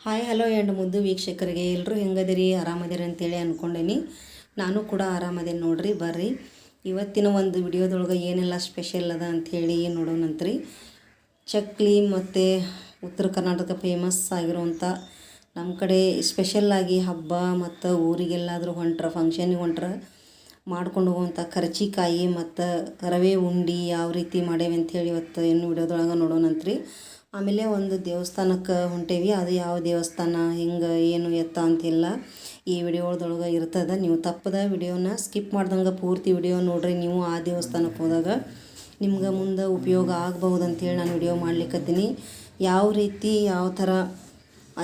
Hi hello end ಮುದ್ದು ವೀಕ್ಷಕರಿಗೆ ಎಲ್ಲರೂ ಹೆಂಗದಿರಿ ಆರಾಮದಿರಿ ಅಂತೇಳಿ ಅಂದ್ಕೊಂಡೇನಿ. ನಾನು ಕೂಡ ಆರಾಮದೇನಿ ನೋಡ್ರಿ. ಬರ್ರಿ ಇವತ್ತಿನ ಒಂದು ವಿಡಿಯೋದೊಳಗೆ ಏನೆಲ್ಲ ಸ್ಪೆಷಲ್ ಅದ ಅಂಥೇಳಿ ನೋಡೋಣಂತ್ರಿ. ಚಕ್ಲಿ ಮತ್ತು ಉತ್ತರ ಕರ್ನಾಟಕ ಫೇಮಸ್ ಆಗಿರುವಂಥ ನಮ್ಮ ಕಡೆ ಸ್ಪೆಷಲ್ಲಾಗಿ ಹಬ್ಬ ಮತ್ತು ಊರಿಗೆಲ್ಲಾದರೂ ಹೊಂಟ್ರೆ ಫಂಕ್ಷನಿಗೆ ಹೊಂಟ್ರೆ ಮಾಡ್ಕೊಂಡು ಹೋಗುವಂಥ ಕರ್ಚಿಕಾಯಿ ಮತ್ತು ರವೆ ಉಂಡೆ ಯಾವ ರೀತಿ ಮಾಡೇವಿ ಅಂಥೇಳಿ ಇವತ್ತು ಏನು ವಿಡಿಯೋದೊಳಗೆ ನೋಡೋಣಂತ್ರಿ. ಆಮೇಲೆ ಒಂದು ದೇವಸ್ಥಾನಕ್ಕೆ ಹೊಂಟೇವಿ. ಅದು ಯಾವ ದೇವಸ್ಥಾನ ಹಿಂಗೆ ಏನು ಎತ್ತ ಅಂತಿಲ್ಲ ಈ ವಿಡಿಯೋದೊಳಗೆ ಇರ್ತದೆ. ನೀವು ತಪ್ಪದ ವಿಡಿಯೋನ ಸ್ಕಿಪ್ ಮಾಡ್ದಂಗೆ ಪೂರ್ತಿ ವಿಡಿಯೋ ನೋಡ್ರಿ. ನೀವು ಆ ದೇವಸ್ಥಾನಕ್ಕೆ ಹೋದಾಗ ನಿಮ್ಗೆ ಮುಂದೆ ಉಪಯೋಗ ಆಗ್ಬಹುದು ಅಂಥೇಳಿ ನಾನು ವಿಡಿಯೋ ಮಾಡ್ಲಿಕ್ಕತ್ತೀನಿ. ಯಾವ ರೀತಿ ಯಾವ ಥರ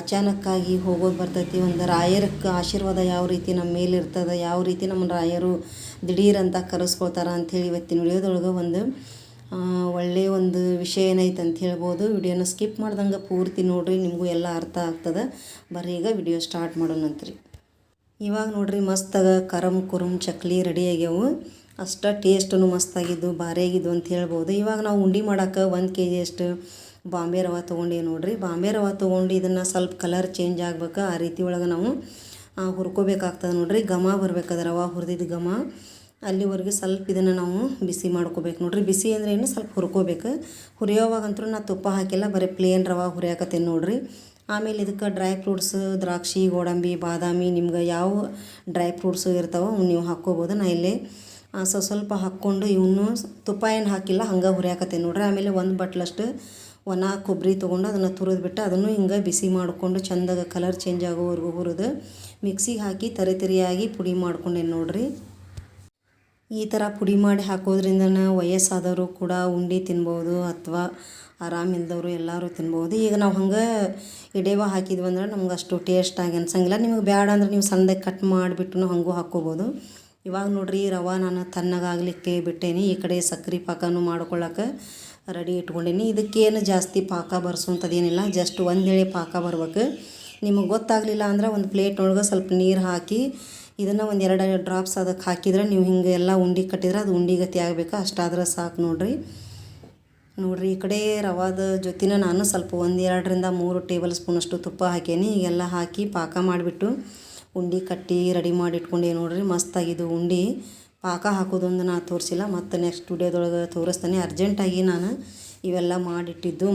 ಅಚಾನಕ್ಕಾಗಿ ಹೋಗೋದು ಬರ್ತೈತಿ, ಒಂದು ರಾಯರಕ್ಕೆ ಆಶೀರ್ವಾದ ಯಾವ ರೀತಿ ನಮ್ಮ ಮೇಲೆ ಇರ್ತದೆ, ಯಾವ ರೀತಿ ನಮ್ಮ ರಾಯರು ದಿಢೀರಂತ ಕರೆಸ್ಕೊಳ್ತಾರೆ ಅಂಥೇಳಿ ಇವತ್ತಿನ ವಿಡಿಯೋದೊಳಗೆ ಒಂದು ಒಳ್ಳೆಯ ಒಂದು ವಿಷಯ ಏನೈತೆ ಅಂತ ಹೇಳ್ಬೋದು. ವಿಡಿಯೋನ ಸ್ಕಿಪ್ ಮಾಡ್ದಂಗೆ ಪೂರ್ತಿ ನೋಡಿರಿ, ನಿಮಗೂ ಎಲ್ಲ ಅರ್ಥ ಆಗ್ತದೆ. ಬರ್ರಿ ಈಗ ವಿಡಿಯೋ ಸ್ಟಾರ್ಟ್ ಮಾಡೋಣಂತ್ರಿ. ಇವಾಗ ನೋಡಿರಿ ಮಸ್ತಾಗ ಕರಮ್ ಕುರುಮ್ ಚಕ್ಲಿ ರೆಡಿ ಆಗ್ಯಾವು. ಅಷ್ಟು ಟೇಸ್ಟೂ ಮಸ್ತಾಗಿದ್ದು ಭಾರಿಯಾಗಿದ್ದು ಅಂತ ಹೇಳ್ಬೋದು. ಇವಾಗ ನಾವು ಉಂಡೆ ಮಾಡೋಕೆ 1 kg ಅಷ್ಟು ಬಾಂಬೆ ರವೆ ತೊಗೊಂಡು ನೋಡಿರಿ. ಬಾಂಬೆ ರವೆ ತೊಗೊಂಡು ಇದನ್ನು ಸ್ವಲ್ಪ ಕಲರ್ ಚೇಂಜ್ ಆಗ್ಬೇಕು, ಆ ರೀತಿ ಒಳಗೆ ನಾವು ಹುರ್ಕೋಬೇಕಾಗ್ತದೆ ನೋಡಿರಿ. ಘಮ ಬರ್ಬೇಕದ ರವೆ ಹುರಿದಿದ್ದು ಘಮ ಅಲ್ಲಿವರೆಗೆ ಸ್ವಲ್ಪ ಇದನ್ನು ನಾವು ಬಿಸಿ ಮಾಡ್ಕೋಬೇಕು ನೋಡಿರಿ. ಬಿಸಿ ಅಂದರೆ ಏನು ಸ್ವಲ್ಪ ಹುರ್ಕೋಬೇಕು. ಹುರಿಯೋವಾಗಂತೂ ನಾನು ತುಪ್ಪ ಹಾಕಿಲ್ಲ, ಬರೀ ಪ್ಲೇನ್ ರವೆ ಹುರಿಯಾಕತ್ತೇನೆ ನೋಡಿರಿ. ಆಮೇಲೆ ಇದಕ್ಕೆ ಡ್ರೈ ಫ್ರೂಟ್ಸ್ ದ್ರಾಕ್ಷಿ ಗೋಡಂಬಿ ಬಾದಾಮಿ ನಿಮ್ಗೆ ಯಾವ ಡ್ರೈ ಫ್ರೂಟ್ಸು ಇರ್ತಾವೋ ನೀವು ಹಾಕ್ಕೋಬೋದು. ನಾ ಇಲ್ಲೇ ಸ್ವಲ್ಪ ಹಾಕ್ಕೊಂಡು ಇವನು ತುಪ್ಪ ಏನು ಹಾಕಿಲ್ಲ ಹಂಗೆ ಹುರಿಯಾಕತ್ತೇನೆ ನೋಡಿರಿ. ಆಮೇಲೆ 1 ಬಟ್ಲಷ್ಟು ಒಣ ಕೊಬ್ಬರಿ ತೊಗೊಂಡು ಅದನ್ನು ತುರಿದ್ಬಿಟ್ಟು ಅದನ್ನು ಹಿಂಗೆ ಬಿಸಿ ಮಾಡಿಕೊಂಡು ಚೆಂದಾಗ ಕಲರ್ ಚೇಂಜ್ ಆಗೋವರೆಗೂ ಹುರಿದು ಮಿಕ್ಸಿಗೆ ಹಾಕಿ ತರಿಯಾಗಿ ಪುಡಿ ಮಾಡ್ಕೊಂಡೇನು ನೋಡಿರಿ. ಈ ಥರ ಪುಡಿ ಮಾಡಿ ಹಾಕೋದ್ರಿಂದ ವಯಸ್ಸಾದವರು ಕೂಡ ಉಂಡೆ ತಿನ್ಬೋದು ಅಥವಾ ಆರಾಮಿಲ್ದವರು ಎಲ್ಲರೂ ತಿನ್ಬೋದು. ಈಗ ನಾವು ಹಂಗೆ ಎಡೆವ ಹಾಕಿದ್ವಿ ಅಂದ್ರೆ ನಮ್ಗೆ ಅಷ್ಟು ಟೇಸ್ಟಾಗಿ ಅನ್ಸಂಗಿಲ್ಲ. ನಿಮಗೆ ಬೇಡ ಅಂದ್ರೆ ನೀವು ಸಣ್ಣದಾಗಿ ಕಟ್ ಮಾಡಿಬಿಟ್ಟು ಹಂಗೂ ಹಾಕ್ಕೋಬೋದು. ಇವಾಗ ನೋಡಿರಿ ರವೆ ನಾನು ತಣ್ಣಗಾಗಲಿಕ್ಕೆ ಬಿಟ್ಟೇನಿ. ಈ ಕಡೆ ಸಕ್ಕರೆ ಪಾಕನೂ ಮಾಡ್ಕೊಳ್ಳೋಕೆ ರೆಡಿ ಇಟ್ಕೊಂಡೀನಿ. ಇದಕ್ಕೇನು ಜಾಸ್ತಿ ಪಾಕ ಬರ್ಸೋಂಥದ್ದೇನಿಲ್ಲ, ಜಸ್ಟ್ 1 ಎಳೆ ಪಾಕ ಬರ್ಬೇಕು. ನಿಮಗೆ ಗೊತ್ತಾಗಲಿಲ್ಲ ಅಂದ್ರೆ ಒಂದು ಪ್ಲೇಟ್ನೊಳಗೆ ಸ್ವಲ್ಪ ನೀರು ಹಾಕಿ ಇದನ್ನು 1-2 ಡ್ರಾಪ್ಸ್ ಅದಕ್ಕೆ ಹಾಕಿದ್ರೆ ನೀವು ಹಿಂಗೆ ಎಲ್ಲ ಉಂಡೆ ಕಟ್ಟಿದ್ರೆ ಅದು ಉಂಡೆ ಗತಿ ಆಗಬೇಕು, ಅಷ್ಟಾದ್ರೆ ಸಾಕು ನೋಡಿರಿ. ಈ ಕಡೆ ರವಾದ ಜೊತೆನ ನಾನು ಸ್ವಲ್ಪ 1-2-3 ಟೇಬಲ್ ಸ್ಪೂನಷ್ಟು ತುಪ್ಪ ಹಾಕೇನಿ. ಈಗೆಲ್ಲ ಹಾಕಿ ಪಾಕ ಮಾಡಿಬಿಟ್ಟು ಉಂಡೆ ಕಟ್ಟಿ ರೆಡಿ ಮಾಡಿ ಇಟ್ಕೊಂಡೆ ನೋಡಿರಿ. ಮಸ್ತಾಗಿದ್ದು ಉಂಡೆ. ಪಾಕ ಹಾಕೋದೊಂದು ನಾನು ತೋರಿಸಿಲ್ಲ, ಮತ್ತು ನೆಕ್ಸ್ಟ್ ವಿಡಿಯೋದೊಳಗೆ ತೋರಿಸ್ತಾನೆ. ಅರ್ಜೆಂಟಾಗಿ ನಾನು ಇವೆಲ್ಲ ಮಾಡಿಟ್ಟು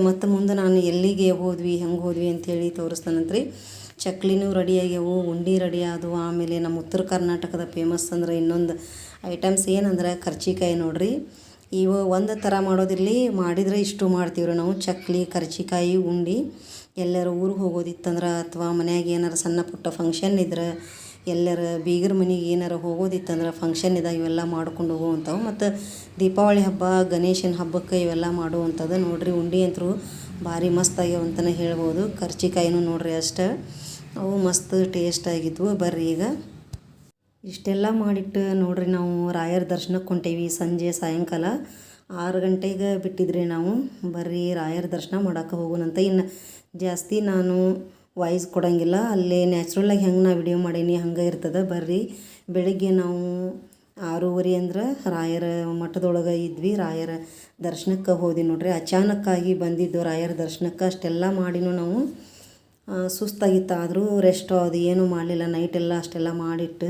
ಮತ್ತು ಮುಂದೆ ನಾನು ಎಲ್ಲಿಗೆ ಹೋದ್ವಿ ಹೆಂಗೆ ಹೋದ್ವಿ ಅಂಥೇಳಿ ತೋರಿಸ್ತಾನಂತ್ರಿ. ಚಕ್ಲಿನೂ ರೆಡಿ ಆಗ್ಯಾವು, ಉಂಡೆ ರೆಡಿ ಆದವು. ಆಮೇಲೆ ನಮ್ಮ ಉತ್ತರ ಕರ್ನಾಟಕದ ಫೇಮಸ್ ಅಂದ್ರೆ ಇನ್ನೊಂದು ಐಟಮ್ಸ್ ಏನಂದ್ರೆ ಕರ್ಚಿಕಾಯಿ ನೋಡಿರಿ. ಇವು ಒಂದು ಥರ ಮಾಡೋದಿರಲಿ, ಮಾಡಿದರೆ ಇಷ್ಟು ಮಾಡ್ತೀವ್ರಿ ನಾವು. ಚಕ್ಲಿ ಕರ್ಚಿಕಾಯಿ ಉಂಡೆ ಎಲ್ಲರೂ ಊರಿಗೆ ಹೋಗೋದಿತ್ತಂದ್ರೆ ಅಥವಾ ಮನ್ಯಾಗ ಏನಾರು ಸಣ್ಣ ಪುಟ್ಟ ಫಂಕ್ಷನ್ ಇದ್ರೆ ಎಲ್ಲರ ಬೀಗರ ಮನೆಗೆ ಏನಾರು ಹೋಗೋದಿತ್ತಂದ್ರೆ ಫಂಕ್ಷನ್ ಇದ್ದಾಗ ಇವೆಲ್ಲ ಮಾಡ್ಕೊಂಡು ಹೋಗುವಂಥವು. ಮತ್ತು ದೀಪಾವಳಿ ಹಬ್ಬ ಗಣೇಶನ ಹಬ್ಬಕ್ಕೆ ಇವೆಲ್ಲ ಮಾಡುವಂಥದ್ದು ನೋಡಿರಿ. ಉಂಡೆ ಅಂತೂ ಭಾರಿ ಮಸ್ತಾಗ್ಯಾವ ಅಂತಲೇ ಹೇಳ್ಬೋದು. ಕರ್ಚಿಕಾಯಿನೂ ನೋಡಿರಿ ಅಷ್ಟೇ, ಅವು ಮಸ್ತ್ ಟೇಸ್ಟಾಗಿದ್ವು. ಬರ್ರಿ ಈಗ ಇಷ್ಟೆಲ್ಲ ಮಾಡಿಟ್ಟು ನೋಡಿರಿ ನಾವು ರಾಯರ ದರ್ಶನಕ್ಕೆ ಹೊಂಟೇವಿ. ಸಂಜೆ ಸಾಯಂಕಾಲ 6 ಗಂಟೆಗೆ ಬಿಟ್ಟಿದ್ರಿ ನಾವು. ಬರ್ರಿ ರಾಯರ ದರ್ಶನ ಮಾಡೋಕೆ ಹೋಗೋಣಂತ. ಇನ್ನು ಜಾಸ್ತಿ ನಾನು ವಾಯ್ಸ್ ಕೊಡೋಂಗಿಲ್ಲ, ಅಲ್ಲೇ ನ್ಯಾಚುರಲಾಗಿ ಹೆಂಗೆ ನಾ ವಿಡಿಯೋ ಮಾಡೀನಿ ಹಂಗೆ ಇರ್ತದೆ. ಬರ್ರಿ ಬೆಳಿಗ್ಗೆ ನಾವು 6:30 ಅಂದ್ರೆ ರಾಯರ ಮಠದೊಳಗೆ ಇದ್ವಿ. ರಾಯರ ದರ್ಶನಕ್ಕೆ ಹೋದ್ವಿ ನೋಡ್ರಿ. ಅಚಾನಕ್ಕಾಗಿ ಬಂದಿದ್ದು ರಾಯರ ದರ್ಶನಕ್ಕೆ. ಅಷ್ಟೆಲ್ಲ ಮಾಡಿನೂ ನಾವು ಸುಸ್ತಾಗಿತ್ತು, ಆದರೂ ರೆಸ್ಟ್ ಅದು ಏನೂ ಮಾಡಲಿಲ್ಲ. ನೈಟೆಲ್ಲ ಅಷ್ಟೆಲ್ಲ ಮಾಡಿಟ್ಟು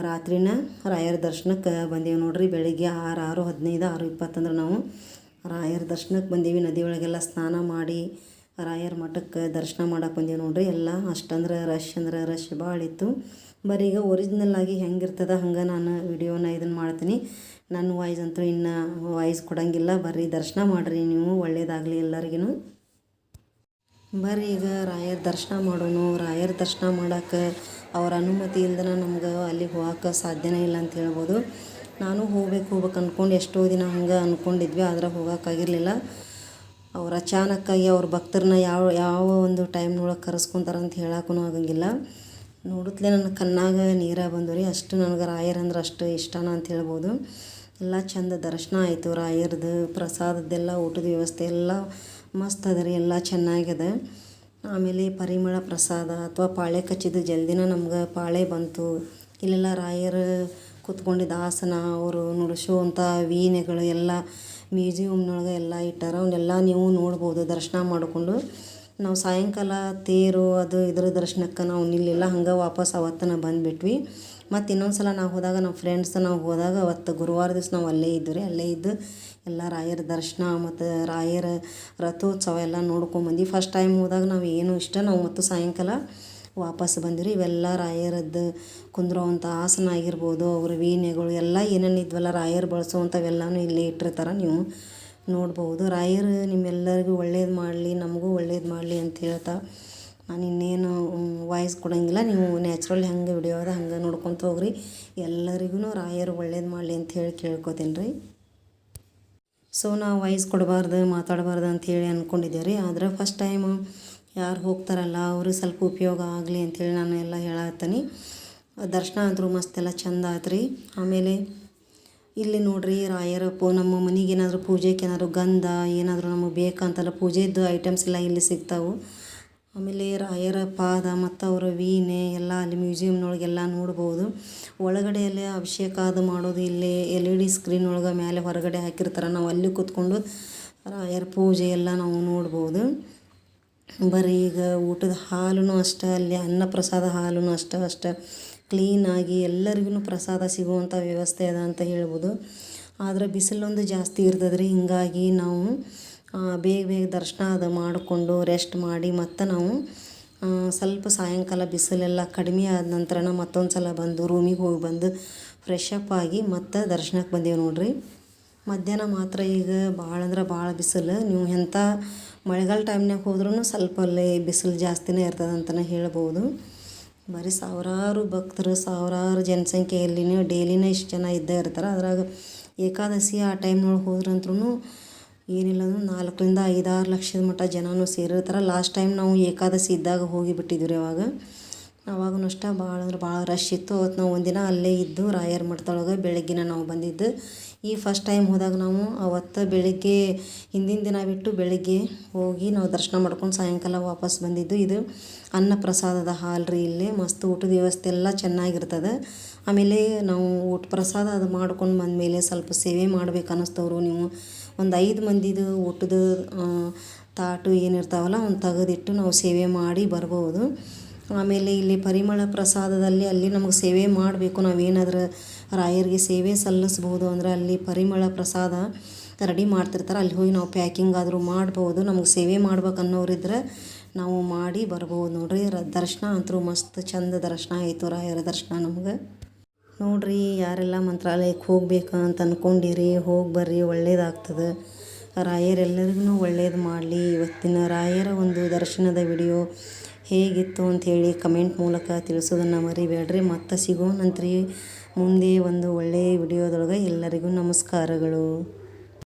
ರಾತ್ರಿನ ರಾಯರ ದರ್ಶನಕ್ಕೆ ಬಂದೀವಿ ನೋಡ್ರಿ. ಬೆಳಿಗ್ಗೆ 6:15 6:20 ಅಂದ್ರೆ ನಾವು ರಾಯರ ದರ್ಶನಕ್ಕೆ ಬಂದೀವಿ. ನದಿ ಒಳಗೆಲ್ಲ ಸ್ನಾನ ಮಾಡಿ ರಾಯರ ಮಠಕ್ಕೆ ದರ್ಶನ ಮಾಡೋಕೆ ಬಂದೀವಿ ನೋಡ್ರಿ. ಎಲ್ಲ ಅಷ್ಟಂದ್ರೆ ರಶ್ ಭಾಳ ಇತ್ತು. ಬರೀ ಈಗ ಒರಿಜಿನಲ್ಲಾಗಿ ಹೆಂಗಿರ್ತದೆ ಹಂಗೆ ನಾನು ವಿಡಿಯೋನ ಇದನ್ನು ಮಾಡ್ತೀನಿ. ನನ್ನ ವಾಯ್ಸ್ ಅಂತೂ ಇನ್ನು ವಾಯ್ಸ್ ಕೊಡೋಂಗಿಲ್ಲ. ಬರ್ರಿ ದರ್ಶನ ಮಾಡಿರಿ ನೀವು, ಒಳ್ಳೆಯದಾಗಲಿ ಎಲ್ಲರಿಗೂ. ಬರ್ರಿ ಈಗ ರಾಯರ ದರ್ಶನ ಮಾಡೋಣ. ರಾಯರ ದರ್ಶನ ಮಾಡೋಕೆ ಅವ್ರ ಅನುಮತಿ ಇಲ್ದನ ನಮ್ಗೆ ಅಲ್ಲಿಗೆ ಹೋಗೋಕೆ ಸಾಧ್ಯನೇ ಇಲ್ಲ ಅಂತ ಹೇಳ್ಬೋದು. ನಾನು ಹೋಗ್ಬೇಕು ಅಂದ್ಕೊಂಡು ಎಷ್ಟೋ ದಿನ ಹಂಗೆ ಅಂದ್ಕೊಂಡಿದ್ವಿ, ಆದರೆ ಹೋಗೋಕ್ಕಾಗಿರಲಿಲ್ಲ. ಅವ್ರು ಅಚಾನಕ್ಕಾಗಿ ಅವ್ರ ಭಕ್ತರನ್ನ ಯಾವ ಒಂದು ಟೈಮ್ನೊಳಗೆ ಕರೆಸ್ಕೊತಾರೆ ಅಂತ ಹೇಳೋಕ್ಕೂ ಆಗಂಗಿಲ್ಲ. ನೋಡುತ್ತಲೇ ನನ್ನ ಕಣ್ಣಾಗ ನೀರ ಬಂದು ರೀ. ಅಷ್ಟು ನನಗೆ ರಾಯರಂದ್ರೆ ಅಷ್ಟು ಇಷ್ಟನ ಅಂತ ಹೇಳ್ಬೋದು. ಎಲ್ಲ ಚಂದ ದರ್ಶನ ಆಯಿತು. ರಾಯರದು ಪ್ರಸಾದದ್ದೆಲ್ಲ ಊಟದ ವ್ಯವಸ್ಥೆ ಎಲ್ಲ ಮಸ್ತ್ ಅದ ರೀ, ಎಲ್ಲ ಚೆನ್ನಾಗಿದೆ. ಆಮೇಲೆ ಪರಿಮಳ ಪ್ರಸಾದ ಅಥವಾ ಪಾಳೆ ಕಚ್ಚಿದ್ದು ಜಲ್ದಿನ ನಮ್ಗೆ ಪಾಳೆ ಬಂತು. ಇಲ್ಲೆಲ್ಲ ರಾಯರು ಕೂತ್ಕೊಂಡಿದ್ದ ಆಸನ, ಅವರು ನುಡಿಸುವಂಥ ವೀಣೆಗಳು ಎಲ್ಲ ಮ್ಯೂಸಿಯಮ್ನೊಳಗೆ ಎಲ್ಲ ಇಟ್ಟಾರ. ಅವನ್ನೆಲ್ಲ ನೀವು ನೋಡ್ಬೋದು ದರ್ಶನ ಮಾಡಿಕೊಂಡು. ನಾವು ಸಾಯಂಕಾಲ ತೇರು ಅದು ಇದ್ರ ದರ್ಶನಕ್ಕೆ ನಾವು ನಿಲ್ಲಿಲ್ಲ, ಹಂಗೆ ವಾಪಸ್ ಅವತ್ತನ ಬಂದುಬಿಟ್ವಿ. ಮತ್ತು ಇನ್ನೊಂದು ಸಲ ನಾವು ಹೋದಾಗ ನಮ್ಮ ಫ್ರೆಂಡ್ಸ್ ನಾವು ಹೋದಾಗ ಅವತ್ತು ಗುರುವಾರ ದಿವಸ ನಾವು ಅಲ್ಲೇ ಇದ್ದು ರೀ. ಅಲ್ಲೇ ಇದ್ದು ಎಲ್ಲ ರಾಯರ ದರ್ಶನ ಮತ್ತು ರಾಯರ ರಥೋತ್ಸವ ಎಲ್ಲ ನೋಡ್ಕೊಂಬಂದು ಫಸ್ಟ್ ಟೈಮ್ ಹೋದಾಗ ನಾವು ಏನು ಇಷ್ಟ ನಾವು ಮತ್ತು ಸಾಯಂಕಾಲ ವಾಪಸ್ ಬಂದಿರಿ. ಇವೆಲ್ಲ ರಾಯರದ್ದು ಕುಂದ್ರೋವಂಥ ಆಸನ ಆಗಿರ್ಬೋದು, ಅವ್ರ ವೀಣೆಗಳು ಎಲ್ಲ ಏನೇನು ಇದ್ವಲ್ಲ ರಾಯರು ಬಳಸುವಂಥವೆಲ್ಲನೂ ಇಲ್ಲೇ ಇಟ್ಟಿರ್ತಾರೆ, ನೀವು ನೋಡ್ಬೋದು. ರಾಯರು ನಿಮ್ಮೆಲ್ಲರಿಗೂ ಒಳ್ಳೇದು ಮಾಡಲಿ, ನಮಗೂ ಒಳ್ಳೇದು ಮಾಡಲಿ ಅಂತ ಹೇಳ್ತಾ ನಾನು ಇನ್ನೇನು ವಾಯ್ಸ್ ಕೊಡೋಂಗಿಲ್ಲ. ನೀವು ನ್ಯಾಚುರಲ್ ಹೆಂಗೆ ವಿಡಿಯೋ ಅದ ಹಂಗೆ ನೋಡ್ಕೊತ ಹೋಗ್ರಿ. ಎಲ್ಲರಿಗೂ ರಾಯರು ಒಳ್ಳೇದು ಮಾಡಲಿ ಅಂತ ಹೇಳಿ ಕೇಳ್ಕೊತೀನಿ ರೀ. ಸೊ ನಾವು ವಾಯ್ಸ್ ಕೊಡಬಾರ್ದು ಮಾತಾಡಬಾರ್ದು ಅಂಥೇಳಿ ಅಂದ್ಕೊಂಡಿದ್ದೆ ರೀ. ಆದರೆ ಫಸ್ಟ್ ಟೈಮು ಯಾರು ಹೋಗ್ತಾರಲ್ಲ ಅವ್ರಿಗೆ ಸ್ವಲ್ಪ ಉಪಯೋಗ ಆಗಲಿ ಅಂಥೇಳಿ ನಾನು ಎಲ್ಲ ಹೇಳತ್ತೀನಿ. ದರ್ಶನ ಆದರೂ ಮಸ್ತೆಲ್ಲ ಚೆಂದ ಆಯ್ತು ರೀ. ಆಮೇಲೆ ಇಲ್ಲಿ ನೋಡಿರಿ ರಾಯರ ನಮ್ಮ ಮನೆಗೆ ಏನಾದರೂ ಪೂಜೆಗೆ ಏನಾದರೂ ಗಂಧ ಏನಾದರೂ ನಮಗೆ ಬೇಕಂತಲ್ಲ ಪೂಜೆದ್ದು ಐಟಮ್ಸ್ ಎಲ್ಲ ಇಲ್ಲಿ ಸಿಗ್ತಾವೆ. ಆಮೇಲೆ ರಾಯರ ಪಾದ ಮತ್ತು ಅವರ ವೀಣೆ ಎಲ್ಲ ಅಲ್ಲಿ ಮ್ಯೂಸಿಯಮ್ನೊಳಗೆಲ್ಲ ನೋಡ್ಬೋದು. ಒಳಗಡೆ ಎಲ್ಲ ಅಭಿಷೇಕ ಅದು ಮಾಡೋದು ಇಲ್ಲೇ LED ಸ್ಕ್ರೀನ್ ಒಳಗೆ ಮೇಲೆ ಹೊರಗಡೆ ಹಾಕಿರ್ತಾರೆ. ನಾವು ಅಲ್ಲಿ ಕೂತ್ಕೊಂಡು ರಾಯರ ಪೂಜೆ ಎಲ್ಲ ನಾವು ನೋಡ್ಬೋದು. ಬರೀ ಈಗ ಊಟದ ಹಾಲೂ ಅಷ್ಟೇ, ಅಲ್ಲಿ ಅನ್ನ ಪ್ರಸಾದ ಹಾಲೂ ಅಷ್ಟೇ ಕ್ಲೀನಾಗಿ ಎಲ್ಲರಿಗೂ ಪ್ರಸಾದ ಸಿಗುವಂಥ ವ್ಯವಸ್ಥೆ ಅದ ಅಂತ ಹೇಳ್ಬೋದು. ಆದರೆ ಬಿಸಿಲೊಂದು ಜಾಸ್ತಿ ಇರ್ತದೆ ರೀ. ಹೀಗಾಗಿ ನಾವು ಬೇಗ ದರ್ಶನ ಅದು ಮಾಡಿಕೊಂಡು ರೆಸ್ಟ್ ಮಾಡಿ ಮತ್ತು ನಾವು ಸ್ವಲ್ಪ ಸಾಯಂಕಾಲ ಬಿಸಿಲೆಲ್ಲ ಕಡಿಮೆ ಆದ ನಂತರ ಮತ್ತೊಂದು ಸಲ ಬಂದು ರೂಮಿಗೆ ಹೋಗಿ ಬಂದು ಫ್ರೆಶ್ ಅಪ್ ಆಗಿ ಮತ್ತು ದರ್ಶನಕ್ಕೆ ಬಂದೇವು ನೋಡಿರಿ. ಮಧ್ಯಾಹ್ನ ಮಾತ್ರ ಈಗ ಭಾಳ ಅಂದ್ರೆ ಭಾಳ ಬಿಸಿಲು. ನೀವು ಎಂಥ ಮಳೆಗಾಲ ಟೈಮ್ನಾಗ ಹೋದ್ರೂ ಸ್ವಲ್ಪ ಅಲ್ಲಿ ಬಿಸಿಲು ಜಾಸ್ತಿನೇ ಇರ್ತದೆ ಅಂತಲೇ ಹೇಳ್ಬೋದು. ಬರೀ ಸಾವಿರಾರು ಭಕ್ತರು ಸಾವಿರಾರು ಜನಸಂಖ್ಯೆಯಲ್ಲಿನೇ ಡೈಲಿನೇ ಇಷ್ಟು ಜನ ಇದ್ದೇ ಇರ್ತಾರೆ. ಅದ್ರಾಗ ಏಕಾದಶಿ ಆ ಟೈಮ್ನೊಳಗೆ ಹೋದ್ರಂದ್ರೂ ಏನಿಲ್ಲ ಅಂದ್ರೆ 4ರಿಂದ 5-6 ಲಕ್ಷದ ಮಟ್ಟ ಜನನೂ ಸೇರಿರ್ತಾರೆ. ಲಾಸ್ಟ್ ಟೈಮ್ ನಾವು ಏಕಾದಶಿ ಇದ್ದಾಗ ಹೋಗಿಬಿಟ್ಟಿದ್ವಿ ರೀ. ಅವಾಗೂ ಅಷ್ಟೇ ಭಾಳ ಅಂದ್ರೆ ಭಾಳ ರಶ್ ಇತ್ತು. ಅವತ್ತು ನಾವು ಒಂದಿನ ಅಲ್ಲೇ ಇದ್ದು ರಾಯರ ಮಠದೊಳಗೆ ಬೆಳಗ್ಗಿನ ನಾವು ಬಂದಿದ್ದು. ಈ ಫಸ್ಟ್ ಟೈಮ್ ಹೋದಾಗ ನಾವು ಅವತ್ತು ಬೆಳಗ್ಗೆ ಹಿಂದಿನ ದಿನ ಬಿಟ್ಟು ಬೆಳಗ್ಗೆ ಹೋಗಿ ನಾವು ದರ್ಶನ ಮಾಡ್ಕೊಂಡು ಸಾಯಂಕಾಲ ವಾಪಸ್ ಬಂದಿದ್ದು. ಇದು ಅನ್ನ ಪ್ರಸಾದದ ಹಾಲ್ ರೀ. ಇಲ್ಲೇ ಮಸ್ತ್ ಊಟದ ವ್ಯವಸ್ಥೆ ಎಲ್ಲ ಚೆನ್ನಾಗಿರ್ತದೆ. ಆಮೇಲೆ ನಾವು ಊಟ ಪ್ರಸಾದ ಅದು ಮಾಡ್ಕೊಂಡು ಬಂದಮೇಲೆ ಸ್ವಲ್ಪ ಸೇವೆ ಮಾಡ್ಬೇಕು ಅನ್ನಿಸ್ತವ್ರು. ನೀವು ಒಂದು 5 ಮಂದಿದು ಊಟದ ತಾಟು ಏನಿರ್ತಾವಲ್ಲ ಅವ್ನು ತೆಗೆದಿಟ್ಟು ನಾವು ಸೇವೆ ಮಾಡಿ ಬರ್ಬೋದು. ಆಮೇಲೆ ಇಲ್ಲಿ ಪರಿಮಳ ಪ್ರಸಾದದಲ್ಲಿ ಅಲ್ಲಿ ನಮಗೆ ಸೇವೆ ಮಾಡಬೇಕು, ನಾವೇನಾದರೂ ರಾಯರಿಗೆ ಸೇವೆ ಸಲ್ಲಿಸ್ಬೋದು ಅಂದರೆ ಅಲ್ಲಿ ಪರಿಮಳ ಪ್ರಸಾದ ರೆಡಿ ಮಾಡ್ತಿರ್ತಾರೆ. ಅಲ್ಲಿ ಹೋಗಿ ನಾವು ಪ್ಯಾಕಿಂಗ್ ಆದರೂ ಮಾಡ್ಬೋದು. ನಮಗೆ ಸೇವೆ ಮಾಡ್ಬೇಕು ಅನ್ನೋರಿದ್ರೆ ನಾವು ಮಾಡಿ ಬರ್ಬೋದು ನೋಡಿರಿ. ದರ್ಶನ ಅಂತೂ ಮಸ್ತ್ ಚಂದ ದರ್ಶನ ಆಯಿತು, ರಾಯರ ದರ್ಶನ ನಮ್ಗೆ. ನೋಡಿರಿ ಯಾರೆಲ್ಲ ಮಂತ್ರಾಲಯಕ್ಕೆ ಹೋಗ್ಬೇಕು ಅಂತ ಅಂದ್ಕೊಂಡಿರಿ ಹೋಗಿ ಬರ್ರಿ, ಒಳ್ಳೇದಾಗ್ತದೆ. ರಾಯರೆಲ್ಲರಿಗೂ ಒಳ್ಳೇದು ಮಾಡಲಿ. ಇವತ್ತಿನ ರಾಯರ ಒಂದು ದರ್ಶನದ ವಿಡಿಯೋ ಹೇಗಿತ್ತು ಅಂಥೇಳಿ ಕಮೆಂಟ್ ಮೂಲಕ ತಿಳಿಸೋದನ್ನು ಮರಿಬೇಡ್ರಿ. ಮತ್ತೆ ಸಿಗೋಣಂತ್ರಿ ಮುಂದೆ ಒಂದು ಒಳ್ಳೆಯ ವಿಡಿಯೋದೊಳಗೆ. ಎಲ್ಲರಿಗೂ ನಮಸ್ಕಾರಗಳು.